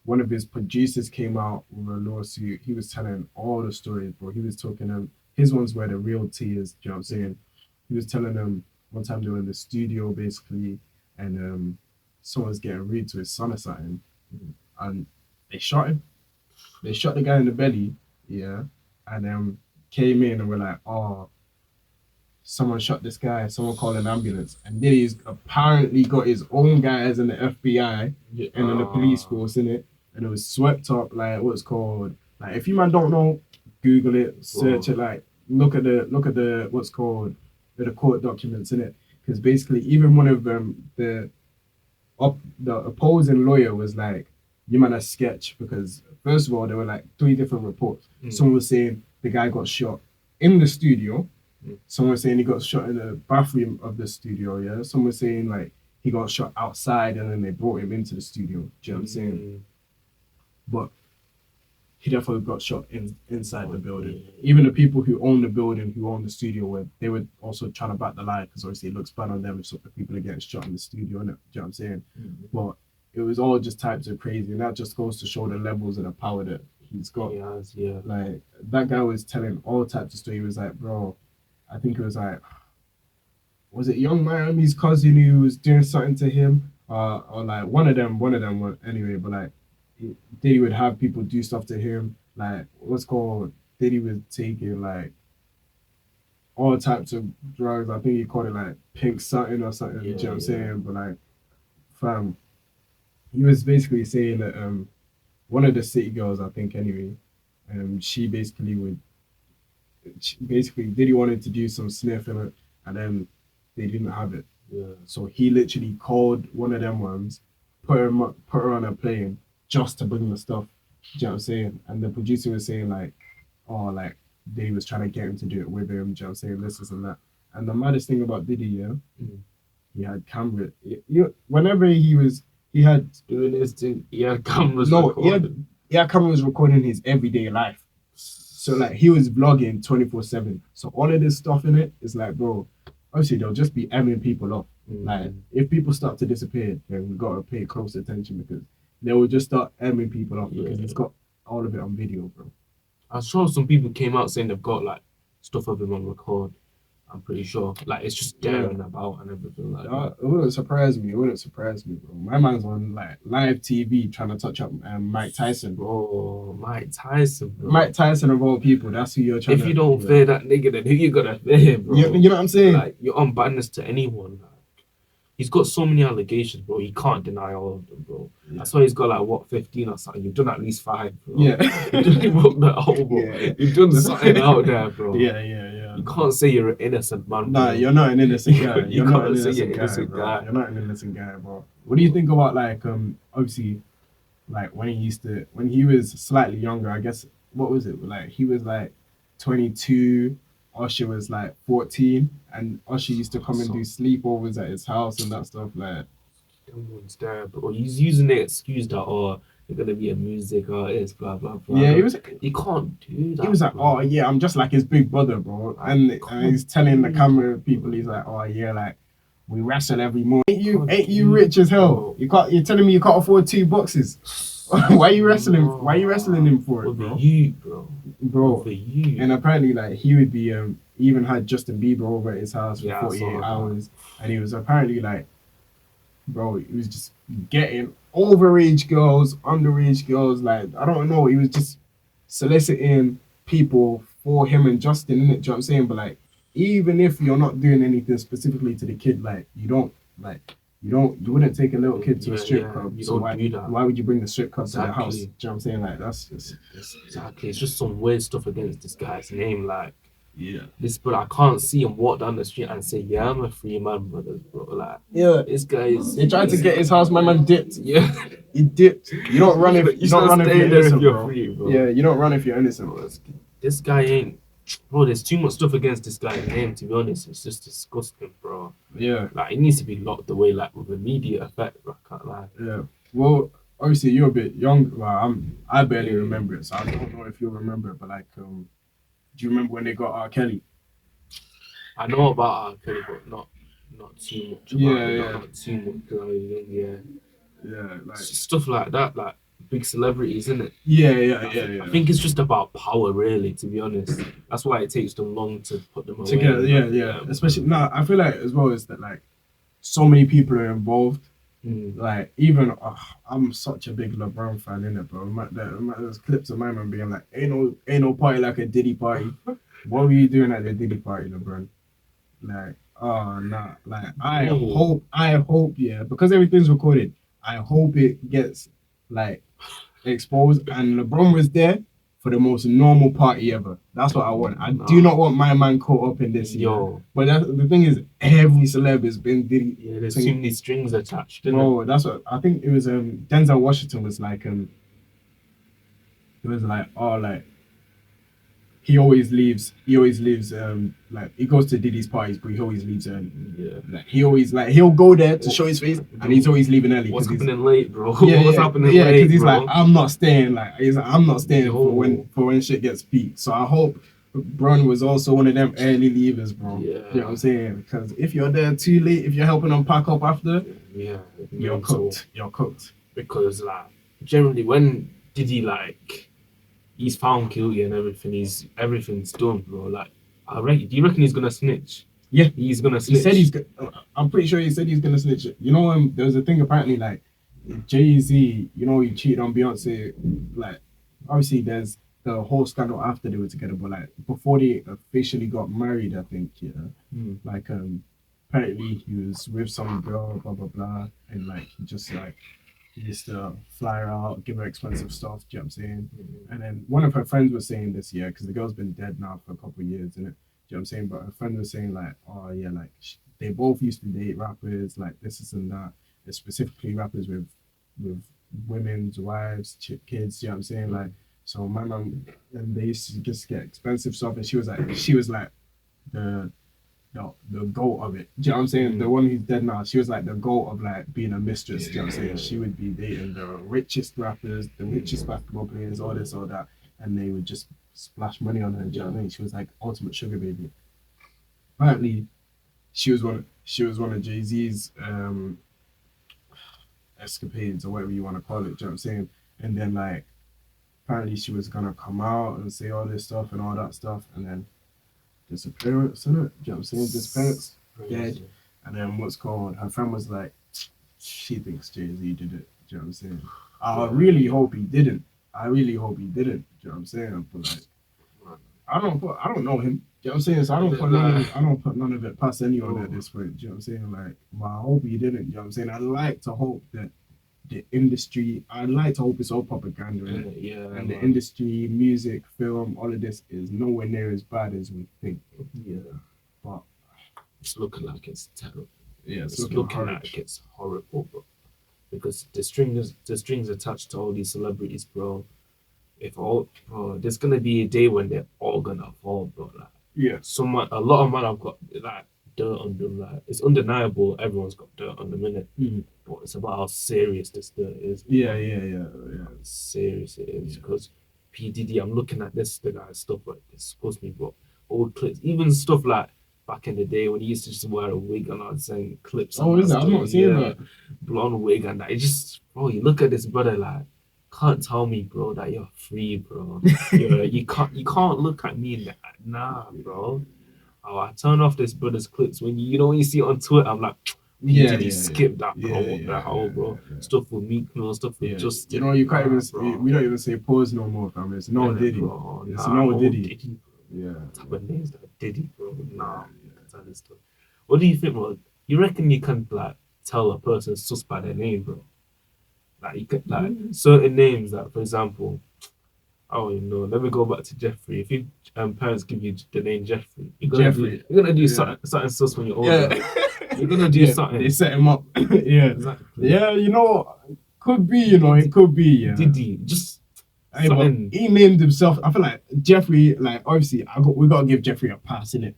One of his producers came out with a lawsuit. He was telling all the stories, bro. He was talking his ones where the real tea is. Do you know what I'm saying? He was telling them one time they were in the studio basically, and someone's getting rude to his son or something, and they shot him. They shot the guy in the belly, and then came in and were like, oh, someone shot this guy, someone called an ambulance. And then he's apparently got his own guys in the FBI and in the police force in it. And it was swept up, like what's called, like if you man don't know, Google it, search it, like look at the what's called the court documents in it. Because basically even one of them, the opposing lawyer was like, you man a sketch, because first of all there were like 3 different reports. Someone was saying the guy got shot in the studio. Someone was saying he got shot in the bathroom of the studio. Yeah. Someone was saying like he got shot outside and then they brought him into the studio. Do you know what I'm saying? But he definitely got shot inside the building. Even the people who own the building, who own the studio, they were also trying to back the lie, because obviously it looks bad on them if people are getting shot in the studio. Innit? Do you know what I'm saying? But it was all just types of crazy, and that just goes to show the levels of the power that he's got. Like that guy was telling all types of stories. He was like, bro, I think it was like, was it Young Miami's cousin who was doing something to him, or like one of them anyway. But like, Diddy would have people do stuff to him. Like what's called, Diddy was taking like all types of drugs. I think he called it like pink something or something. Do you know what I'm saying? But like, fam, he was basically saying that one of the city girls, I think anyway, she basically Diddy wanted to do some sniffing, and then they didn't have it. So he literally called one of them ones, put her on a plane just to bring the stuff. Do you know what I'm saying? And the producer was saying like, oh, like Diddy was trying to get him to do it with him. Do you know what I'm saying? This and that. And the maddest thing about Diddy, he had camera. Whenever he had doing this thing, he had cameras. He had cameras recording his everyday life. So like he was vlogging 24/7. So all of this stuff in it is like, bro, obviously they'll just be emming people off. Like if people start to disappear, then we gotta pay close attention, because they will just start emming people off because he's got all of it on video, bro. I'm sure some people came out saying they've got like stuff of him on record. I'm pretty sure. Like it's just there and about and everything like that. It wouldn't surprise me. Bro. My man's on like live TV trying to touch up Mike Tyson. Bro, Mike Tyson, bro. Mike Tyson of all people. That's who you're trying to. If you don't fear that nigga, then who you gonna fear, bro? You know what I'm saying? Like you're on badness to anyone. Like, he's got so many allegations, bro. He can't deny all of them, bro. That's why he's got like what 15 or something. You've done at least 5, bro. Yeah. You broke the whole, bro. You've done something out there, bro. Yeah. Yeah. You can't say you're an innocent man. Nah, bro. you're not an innocent guy. You You're not an can't say you're innocent an guy, innocent bro. guy. You're not an innocent guy, bro. What do you think about like obviously like when he was slightly younger, I guess what was it? Like he was like 22, Usher was like 14, and Usher used to come and do sleepovers at his house and that stuff like Everyone's there, bro. He's using the excuse that you're gonna be a music artist, blah blah blah. yeah, You can't do that. he was like, bro. oh yeah, I'm just like his big brother, bro. And he's telling the camera people, he's like, oh yeah, like we wrestle every morning. Ain't you rich as hell? You're telling me you can't afford 2 boxes. Why are you wrestling? Why are you wrestling him for it, Over bro? you, bro. Bro. Over you. And apparently, like he would be he even had Justin Bieber over at his house for Yeah, I 48 saw that. hours, and he was apparently like, bro, he was just getting underage girls. Like I don't know, he was just soliciting people for him and Justin, innit? Do you know what I'm saying? But like, even if you're not doing anything specifically to the kid, like you wouldn't take a little kid to a strip club. You So don't do that. why would you bring the strip club to the house? Exactly. Do you know what I'm saying? Like that's just Exactly. It's just some weird stuff against this guy's name. Like yeah. this, but I can't see him walk down the street and say, "Yeah, I'm a free man, brother." Bro. Like Yeah. this guy is. They tried to get his house. My man dipped. Yeah. He dipped. You don't run if you don't run if you're innocent, bro. free, bro. Yeah, you don't run if you're innocent. Bro, this guy ain't. Bro, there's too much stuff against this guy's name. To be honest, it's just disgusting, bro. Yeah. Like he needs to be locked away, like with immediate effect. Bro. I can't lie. Yeah. Well, obviously you're a bit young. Well, I barely remember it, so I don't know if you'll remember it. But like, do you remember when they got R. Kelly? I know about R. Kelly, but not too much. About it. Not too much. Yeah. Yeah, like Stuff like that, like big celebrities, isn't it? Yeah. I think it's just about power, really. To be honest, that's why it takes them long to put them away. Together, yeah. Especially now, I feel like as well is that like so many people are involved. Like even I'm such a big LeBron fan, innit, bro. There's clips of my man being like, "Ain't no party like a Diddy party." What were you doing at the Diddy party, LeBron? Like, oh nah. Like I hope, yeah, because everything's recorded. I hope it gets like exposed, and LeBron was there for the most normal party ever. That's what I want. I do not want my man caught up in this. Yo. But the thing is, every celeb has been Diddy. Yeah, there's too many strings attached. Bro, that's what I think. It was Denzel Washington was like it was like, oh, like he always leaves like he goes to Diddy's parties, but he always leaves early. Yeah. Like he always he'll go there to show his face, and he's always leaving early. What's happening late, bro? Yeah, What's happening late? Yeah, because he's bro? like, I'm not staying. Like I'm not staying for when shit gets peaked. So I hope Bron was also one of them early leavers, bro. Yeah. You know what I'm saying? Because if you're there too late, if you're helping them pack up after, you're cooked. You're cooked. Because like generally when Diddy like he's found guilty and everything, everything's done, bro. Like do you reckon he's gonna snitch? Yeah, he's gonna snitch. He said I'm pretty sure he said he's gonna snitch. You know, there was a thing apparently like Jay-Z, you know, he cheated on Beyonce. Like obviously there's the whole scandal after they were together, but like before they officially got married, I think, like apparently he was with some girl, blah blah blah, and like he just like he used to fly her out, give her expensive stuff, do you know what I'm saying? And then one of her friends was saying this year, because the girl's been dead now for a couple of years, innit? Do you know what I'm saying? But her friend was saying like, oh yeah, like they both used to date rappers, like this and that, and specifically rappers with women's wives, kids, you know what I'm saying? Like, so my mom, and they used to just get expensive stuff, and she was like the goat of it. Do you know what I'm saying? The one who's dead now, she was like the goat of like being a mistress. Do you know what I'm saying? She would be dating the richest rappers, the richest basketball players, all this, all that, and they would just splash money on her. Do you know what I mean? She was like ultimate sugar baby. Apparently, she was one of Jay-Z's escapades or whatever you want to call it. Do you know what I'm saying? And then like apparently she was gonna come out and say all this stuff and all that stuff, and then disappearance, innit? Do you know what I'm saying? Disappearance, dead. And then her friend was like, she thinks Jay-Z did it. Do you know what I'm saying? I really hope he didn't. Do you know what I'm saying? But like, I don't know him. Do you know what I'm saying? So I don't put none of it past anyone at this point. Do you know what I'm saying? Like, well, I hope he didn't. Do you know what I'm saying? I like to hope that the industry. I'd like to hope it's all propaganda, innit? Yeah, And the man. industry, music, film, all of this is nowhere near as bad as we think. Yeah. But It's looking like it's terrible. yeah, It's looking like it's horrible, bro. Because the strings attached to all these celebrities, bro. If all, bro, there's gonna be a day when they're all gonna fall, bro. Like, yeah, a lot of man have got like dirt on them. Like, it's undeniable. Everyone's got dirt on the minute, but it's about how serious this dirt is. yeah, How serious it is. Because P Diddy, I'm looking at the guy's stuff like this. Supposed to be, bro, old clips, even stuff like back in the day when he used to just wear a wig and I'd saying clips. Oh, is that? I'm not seeing that. Blonde wig and that. It just, bro, you look at this brother like, can't tell me, bro, that you're free, bro. You can't look at me like, nah, bro. Oh, I turn off this brother's clips when when you see it on Twitter. I'm like, did he skip that, bro? What the hell, bro? Stuff with Meek Mill, stuff with Justin. You know, you can't even. bro. We don't even say pause no more, fam. It's no Diddy. Bro. It's no Diddy. Bro. Yeah. Type of names like Diddy, bro. Nah, that is stuff. What do you think, bro? You reckon you can like tell a person sus by their name, bro? Like you could like certain names, like for example, oh let me go back to Jeffrey. If your parents give you the name Jeffrey, you're gonna do something sus when you're older. You're gonna do something. They set him up. Yeah, exactly. Yeah, could be. It could be. Yeah. Diddy just. Hey, he named himself. I feel like Jeffrey. Like obviously, we gotta give Jeffrey a pass in it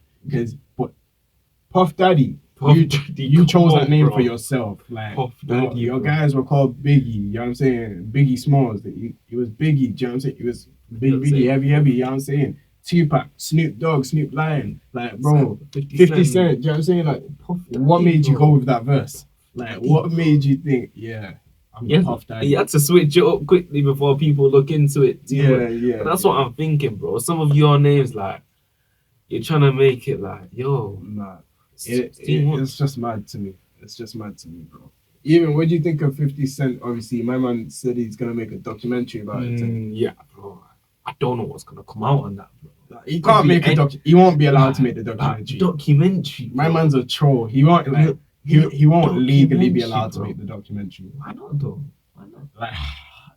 but Puff Daddy. You chose that name for yourself. Like your guys were called Biggie, you know what I'm saying? Biggie Smalls. He was Biggie, do you know what I'm saying? He was Biggie, heavy, you know what I'm saying? Tupac, Snoop Dogg, Snoop Lion, like bro, 50 Cent, do you know what I'm saying? Like what made you go with that verse? Like what made you think, I'm Puff Daddy? You had to switch it up quickly before people look into it. But that's what I'm thinking, bro. Some of your names, like, you're trying to make it like, yo. Nah. It's just mad to me. It's just mad to me, bro. Even what do you think of 50 Cent? Obviously, my man said he's gonna make a documentary about it. Yeah, bro. I don't know what's gonna come out on that, bro. He can't make a documentary. He won't be allowed to make the documentary. Documentary. My man's a troll. He won't he won't legally be allowed to make the documentary. Why not though? Why not? Like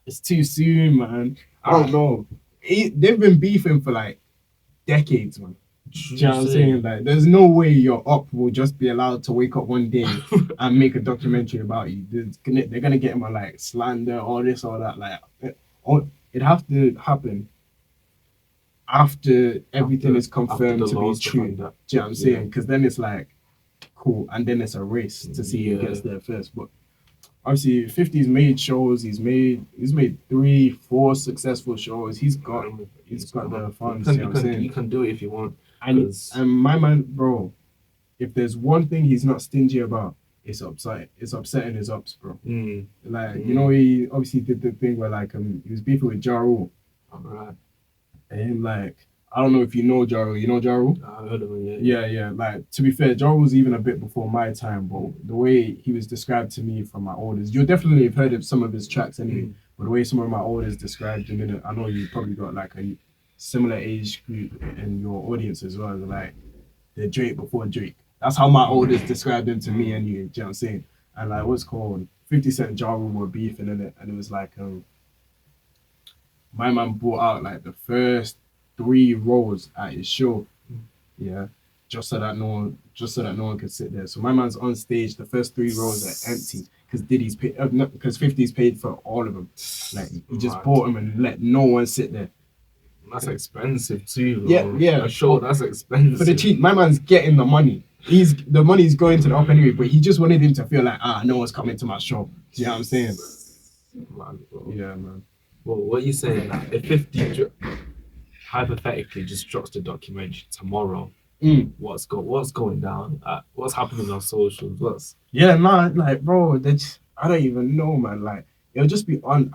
it's too soon, man. I don't know. They've been beefing for like decades, man. Do you know what I'm saying? Like, there's no way your op will just be allowed to wake up one day and make a documentary about you. They're gonna get him on like slander, all this, all that. Like, it have to happen after everything is confirmed to be true. Do you know what I'm saying? Because then it's like cool, and then it's a race to see who gets there first. But obviously, 50's made shows. He's made 3-4 successful shows. He's got the funds. You can do it if you want. And my man, bro, if there's one thing he's not stingy about, it's upsetting his ups, bro. Like, he obviously did the thing where like he was beefing with Ja Rule. Alright. And like, I don't know if you know Ja Rule. You know Ja Rule? I heard of him, yeah. Like, to be fair, Ja Rule was even a bit before my time, but the way he was described to me from my elders, you'll definitely have heard of some of his tracks anyway, but the way some of my elders described him, I know you probably got like a similar age group in your audience as well. Like, they're Drake before Drake. That's how my elders described him to me anyway, do you know what I'm saying? And like, what's called 50 Cent and Ja Rule were beefing in it, and it was like, my man brought out like the first 3 rows at his show, just so that no one could sit there. So my man's on stage, the first 3 rows are empty because Diddy's paid, because 50's paid for all of them. Like, he just bought them and let no one sit there. That's expensive too, bro. Yeah. A show that's expensive. For the cheap, my man's getting the money. The money's going to the up anyway, but he just wanted him to feel like, no one's coming to my show. Do you know what I'm saying? Man, bro. Yeah, man. Well, what are you saying? Like, if 50 hypothetically just drops the documentary tomorrow, what's going down? What's happening on socials? Like, bro, I don't even know, man. Like, it'll just be on.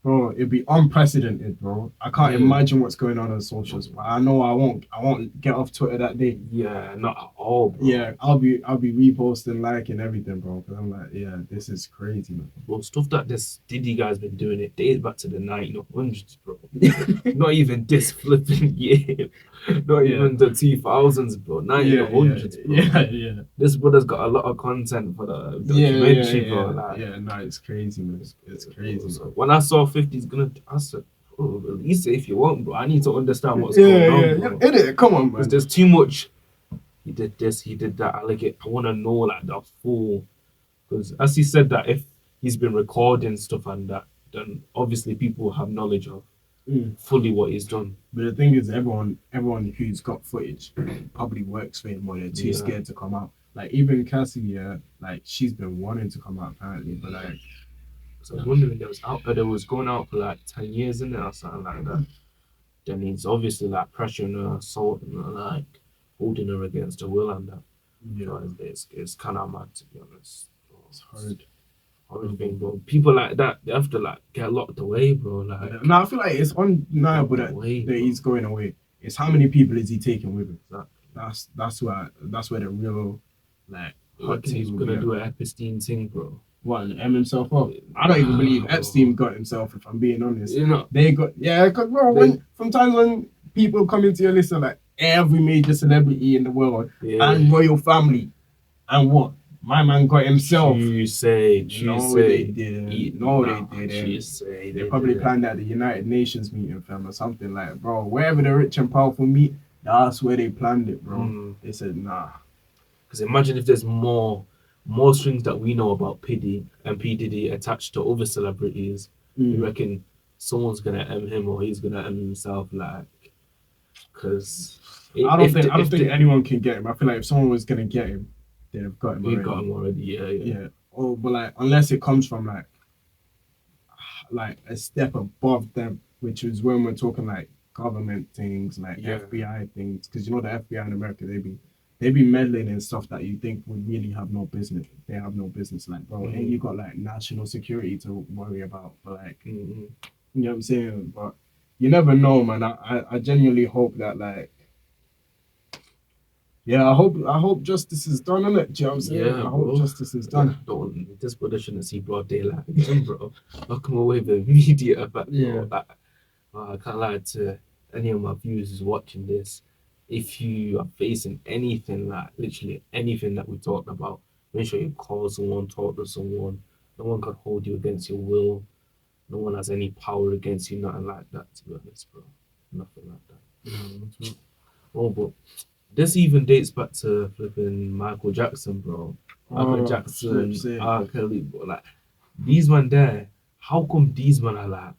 Bro, it'd be unprecedented, bro. I can't Yeah. imagine what's going on socials, but I know I won't get off Twitter that day. Yeah, not at all, bro. Yeah, I'll be reposting, liking everything, bro. Because I'm like, yeah, this is crazy, man. Bro, stuff that this Diddy guy's been doing, it dates back to the 1900s, bro. Not even this flipping year. Not Yeah. even the 2000s, bro. 1900s, bro. Yeah. This brother's got a lot of content for the documentary, Yeah. bro. Like, Yeah, no, it's crazy, man. It's crazy. so Man. when I saw 50's gonna, I said, oh, release it if you want, bro. I need to understand what's going on, bro. Edit it, come on, Because man. there's too much. He did this, he did that. I want to know like the full. Because as he said that if he's been recording stuff and that, then obviously people have knowledge of fully what he's done. But the thing is, everyone who's got footage probably works for him, or they're too Yeah. scared to come out. Like even Cassie, yeah, like she's been wanting to come out apparently, but like, So I was wondering there was going out for like 10 years in there or something like that. Then he's obviously like pressuring her, assaulting her, like holding her against her will and that. you know, So it's kind of mad to be honest. it's hard. Horrid thing, bro. People like that, they have to like get locked away, bro. Like, No, I feel like it's undeniable that Away, bro. he's going away. It's how many people is he taking with him? Exactly. That's where the real like I hot reckon he's tea will gonna be do at. an Epstein thing, bro. What, and M himself up? I don't even believe Nah, Epstein got himself. If I'm being honest, You know, they got because bro, when sometimes when people come into your list of like every major celebrity in the world yeah. and royal family, and what my man got himself. You say, No, they didn't. No, they didn't. You say They probably planned at the United Nations meeting, fam, or something like, bro. Wherever the rich and powerful meet, that's where they planned it, bro. They said, nah. Because imagine if there's more strings that we know about P Diddy attached to other celebrities. You reckon someone's gonna M him or he's gonna M himself, like? Because I don't think anyone can get him. I feel like if someone was gonna get him, they'd have got him we already. got him already. Yeah. Oh, but like unless it comes from like a step above them, which is when we're talking like government things, like FBI things, because you know the FBI in America, they be meddling in stuff that you think would really have no business. They have no business. Like, bro, ain't you got like national security to worry about? But like, you know what I'm saying? But you never know, man. I genuinely hope that like. Yeah, I hope justice is done on it. Do you know what I'm saying? Yeah, I hope justice is done. This brother shouldn't see broad daylight again, bro. I'll come away with immediate effect, bro. Like, I can't lie to any of my viewers who's watching this. If you are facing anything, like literally anything that we talked about, make sure you call someone, talk to someone. No one can hold you against your will. No one has any power against you, nothing like that, to be honest, bro. Nothing like that. Oh, but this even dates back to flipping Michael Jackson, bro. Michael Jackson, R. Kelly, bro. Like, these men there, how come these men are like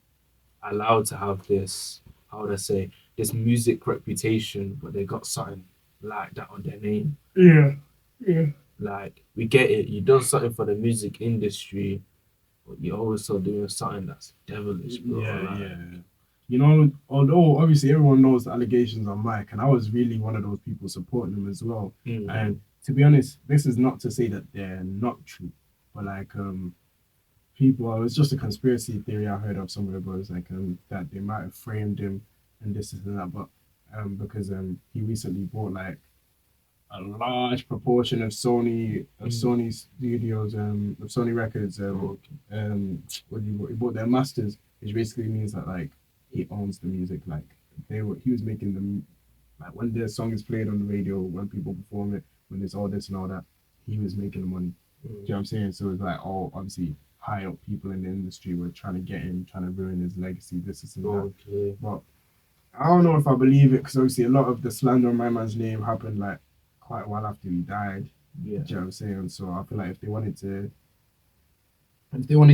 allowed to have this, how would I say, this music reputation, but they got something like that on their name? Yeah. Like, we get it. You done something for the music industry, but you're also doing something that's devilish, bro. Yeah. You know, although obviously everyone knows the allegations on Mike, and I was really one of those people supporting him as well. And to be honest, this is not to say that they're not true, but like people, it's just a conspiracy theory I heard of somewhere, but it's like that they might have framed him and this and that, but because he recently bought like a large proportion of Sony studios, of Sony Records, he bought their masters, which basically means that like he owns the music. Like he was making them, like when their song is played on the radio, when people perform it, when there's all this and all that, he was making the money. Do you know what I'm saying? So it's like all obviously high up people in the industry were trying to get him, trying to ruin his legacy, this and that. But I don't know if I believe it, because obviously a lot of the slander on my man's name happened like quite a while after he died. Do you know what I'm saying? So I feel like if they wanted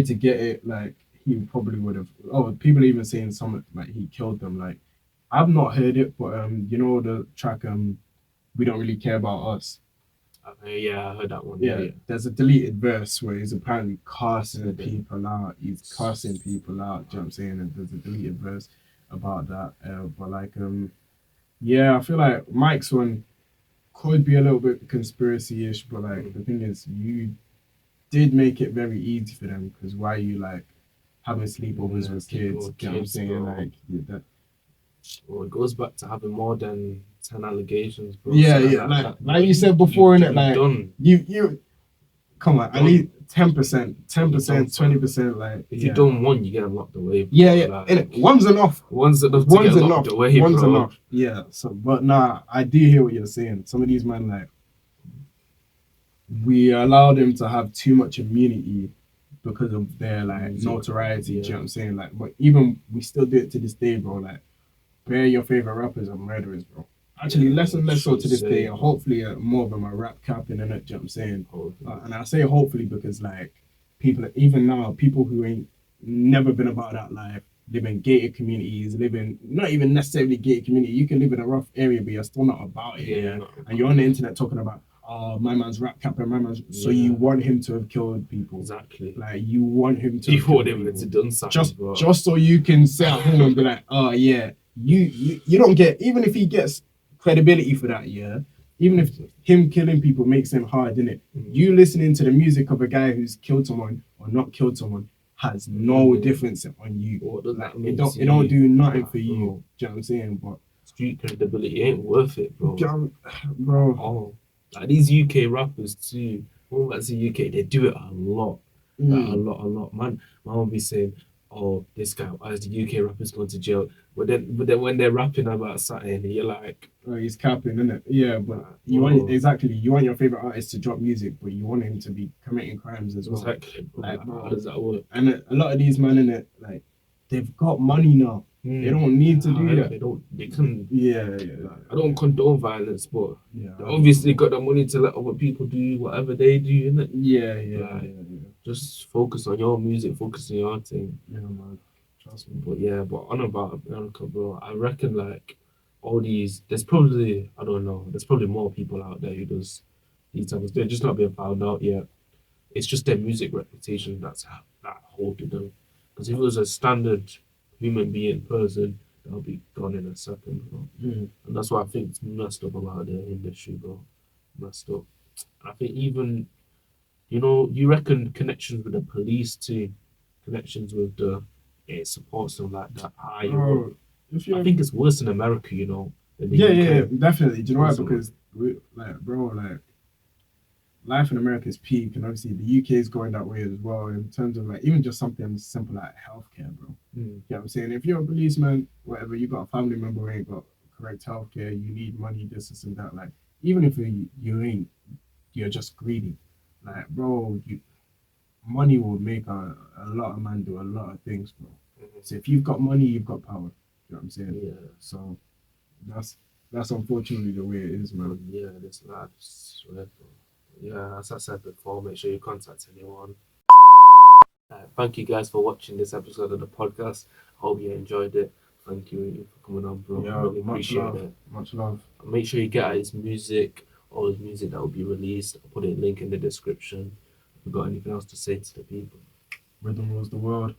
to get it, like he probably would have. Oh, people are even saying something like he killed them. Like I've not heard it, but you know the track We Don't Really Care About Us. Yeah, I heard that one. Yeah, there's a deleted verse where he's apparently cursing people out. He's cursing people out. Do you know what I'm saying? And there's a deleted verse about that. But like yeah, I feel like Mike's one could be a little bit conspiracy-ish, but like the thing is, you did make it very easy for them, because why are you like having sleepovers with kids. You know what I'm saying? Bro. Like that. Well, it goes back to having more than 10 allegations, bro. Yeah, So yeah. Like you said before, innit? Like done. you come on, at least 10%, 20%. Like if you done one, you get locked away. Bro. Yeah, yeah. Like, one's enough. One's enough to get locked away, One's bro. enough. Yeah. So, but nah, I do hear what you're saying. Some of these men, like, we allow them to have too much immunity because of their like notoriety. Yeah. Do you know what I'm saying? Like, but even we still do it to this day, bro. Like, bare your favorite rappers are murderers, bro. Actually, less and less so to this day, and hopefully more of them are rap capping in it. Do you know what I'm saying? And I say hopefully because like people, even now, people who ain't never been about that life, live in gated communities, not even necessarily gated community. You can live in a rough area, but you're still not about it. Yeah. And you're on the internet talking about, oh, my man's rap capping, my man's. So you want him to have killed people. Exactly. Like you want him to. You want him to done something. Just so you can sit at home and be like, oh yeah, you don't get, even if he gets credibility for that, yeah. Even if him killing people makes him hard, innit? You listening to the music of a guy who's killed someone or not killed someone has no difference on you. Like, it don't do nothing for you. Do you know what I'm saying? But street credibility ain't worth it, bro. Bro. Oh, like these UK rappers too. All that's the UK, they do it a lot. Like, a lot. Man will be saying, oh, this guy, as the UK rappers going to jail. But then when they're rapping about something, you're like, oh, he's capping, innit? Yeah, but you want your favorite artist to drop music, but you want him to be committing crimes as well. Exactly. Like, how does that work? And a lot of these men, innit, like they've got money now. They don't need to do that. They can. Yeah. I don't condone violence, but yeah, they obviously got the money to let other people do whatever they do, innit? Yeah. Just focus on your music, focus on your thing. Yeah, man. Trust me. But on about America, bro, I reckon like all these, there's probably more people out there who does these types of, they're just not being found out yet. It's just their music reputation that holding them. Because if it was a standard human being person, they'll be gone in a second, bro. And that's why I think it's messed up about the industry, bro. Messed up. And I think even, you reckon connections with the police too, connections with the supports them like that higher. Bro, I think it's worse in America, than the yeah, UK. definitely. Do you know why? Because life in America is peak, and obviously the UK is going that way as well in terms of like even just something simple like healthcare, bro. You know what I'm saying? If you're a policeman, whatever, you got a family member who ain't got correct healthcare, you need money, this and that. Like even if you ain't, you're just greedy. Like, bro, money will make a lot of men do a lot of things, bro. So if you've got money, you've got power. You know what I'm saying? Yeah. So that's unfortunately the way it is, man. Yeah, this lad, swear, bro. Yeah, as I said before, make sure you contact anyone. Thank you guys for watching this episode of the podcast. Hope you enjoyed it. Thank you for coming on, bro. Yeah, really appreciate it. Much love. Make sure you get his music, all his music that will be released. I'll put a link in the description. If you've got anything else to say to the people. Rhythm rules the world.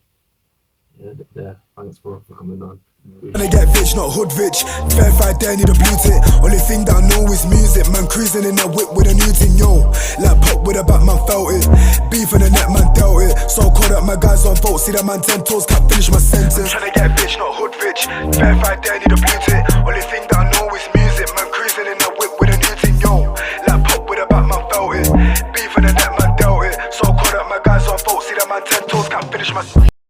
Yeah, there. Thanks for coming on. Tryna get rich, not hood rich. Verified there, need a blue tick. Only thing that I know is music. Man cruising in that whip with a new thing, yo. Like pop with a back, man felt it. Beef in the net, man dealt it. So caught up, my guys on vote. See that man 10 toes, can't finish my sentence. Tryna get rich, not hood rich. Verified there, need a blue tick.